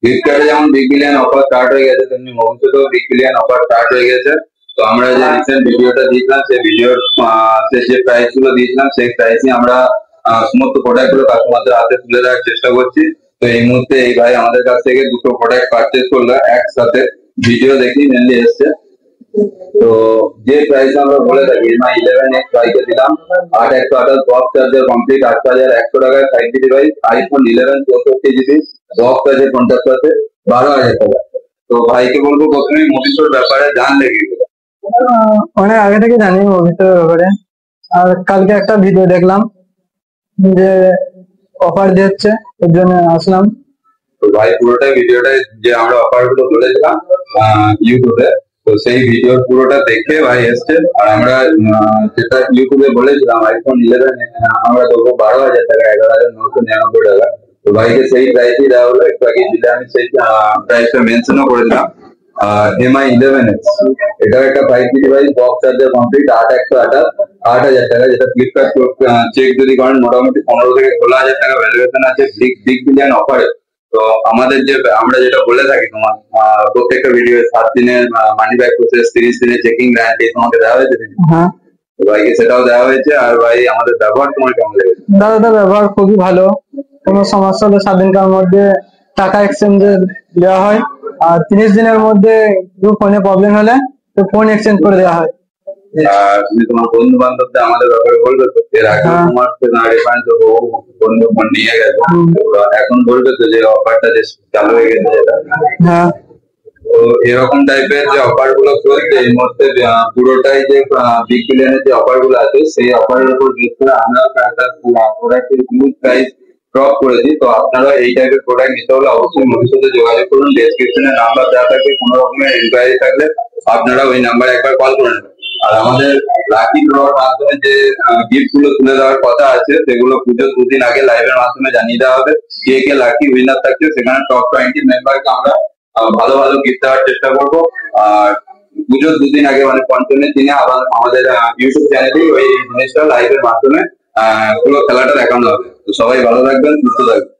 ফ্লিপকার্টে যেমন big billion offer start হয়ে গেছে, তেমনি ভবিষ্যতেও বিগ বিলিয়ন অফার স্টার্ট হয়ে গেছে। তো আমরা যে রিসেন্ট ভিডিওটা দিয়েছিলাম, সেই ভিডিওর যে প্রাইস গুলো দিয়েছিলাম, সেই প্রাইসে আমরা সমস্ত প্রোডাক্ট গুলো কাস্টমারদের হাতে তুলে দেওয়ার চেষ্টা করছি। তো এই মুহূর্তে এই ভাই আমাদের কাছ থেকে দুটো প্রোডাক্ট পারচেজ করলো একসাথে, ভিডিও দেখি মেনলি এসছে। তো যে প্রাইস আমরা বলে থাকি, MI11X বাইকে দিলাম 8128 বক্স চার্জার কমপ্লিট 8100 টাকায় 5 ডিভাইস আইফোন 11 64 GB বক্স আছে 50 আছে 12,000 টাকা। তো ভাইকে বলবো প্রথমে মোবিসোর ব্যাপারে জানলে কি? অনেক আগে থেকে জানি মোবিসোর ব্যাপারে, আর কালকে একটা ভিডিও দেখলাম যে অফার দিচ্ছে, এর জন্য আসলাম। তো ভাই পুরোটা ভিডিওটাই যে আমরা অফার গুলো বলেছিলাম ইউটিউবে, তো সেই ভিডিওর পুরোটা দেখে ভাই এসছে। আর আমরা যেটা ইউটিউবে বলেছিলাম আইফোন 11 আমরা দেবো 12,000 টাকা, 11,999 টাকা। তো ভাইকে সেই প্রাইসই দেওয়া হলো, একটু আগে দিলে আমি সেই প্রাইসটা মেনশনও করে দিলাম। MI11X এটার একটা 5 ডিভাইস বক্স চার্জার কমপ্লিট 8128 8,000 টাকা, যেটা ফ্লিপকার্ট চেক যদি করেন মোটামুটি 15 থেকে 16,000 টাকা ভ্যালুয়েশন আছে বিগ বিলিয়ন অফারে। তো আমাদের যে আমরা যেটা বলে থাকি তোমার প্রত্যেকটা ভিডিও 7 দিনের মানি ব্যাক প্রসেস, 30 দিনের চেকিং গ্যারান্টি তোমাকে দেওয়া হয়েছে। হ্যাঁ ভাইকে সেটাও দেওয়া হয়েছে। আর ভাই আমাদের ব্যবহার তোমার কেমন লেগেছে? দাদা ব্যবহার খুবই ভালো, কোনো সমস্যা হলে 7 দিনকার মধ্যে টাকা এক্সচেঞ্জ দেওয়া হয়, আর 30 দিনের মধ্যে ফোনে প্রবলেম হলে তো ফোন এক্সচেঞ্জ করে দেওয়া হয়। আর তুমি তোমার বন্ধু বান্ধবদের আমাদের ব্যাপারে বলবে তো? এর আগে তোমার রেফারেন্স বন্ধু ফোন নিয়ে গেছে, এখন বলবে তো যে অফারটা যে চালু হয়ে গেছে যেটা। হ্যাঁ তো এরকম টাইপের যে অফার গুলো চলছে এই মুহূর্তে পুরোটাই যে বিগ বিলিয়নের যে অফার গুলো আছে, সেই অফারের উপর বেস করে আমরা একটা প্রোডাক্টের হিউজ প্রাইস ড্রপ করেছি। তো আপনারা এই টাইপের প্রোডাক্ট নিতে হলে অবশ্যই মোদির সাথে যোগাযোগ করুন। ডেসক্রিপশনে নাম্বার দেওয়া থাকবে, কোনো রকমের ইনকোয়ারি থাকলে আপনারা ওই নাম্বারে একবার কল করে নেবেন। আর আমাদের লাকি ড্রর মাধ্যমে যে গিফট গুলো তুলে দেওয়ার কথা আছে, সেগুলো পুজোর 2 দিন আগে লাইভের মাধ্যমে জানিয়ে দেওয়া হবে কে কে লাকি উইনার থাকছে। সেখানে টপ 20 মেম্বারকে আমরা ভালো ভালো গিফট দেওয়ার চেষ্টা করবো। আর পুজোর 2 দিন আগে মানে পঞ্চমের দিনে আবার আমাদের ইউটিউব চ্যানেলে ওই জিনিসটা লাইভের মাধ্যমে পুরো খেলাটা দেখানো হবে। তো সবাই ভালো থাকবেন, সুস্থ থাকবেন।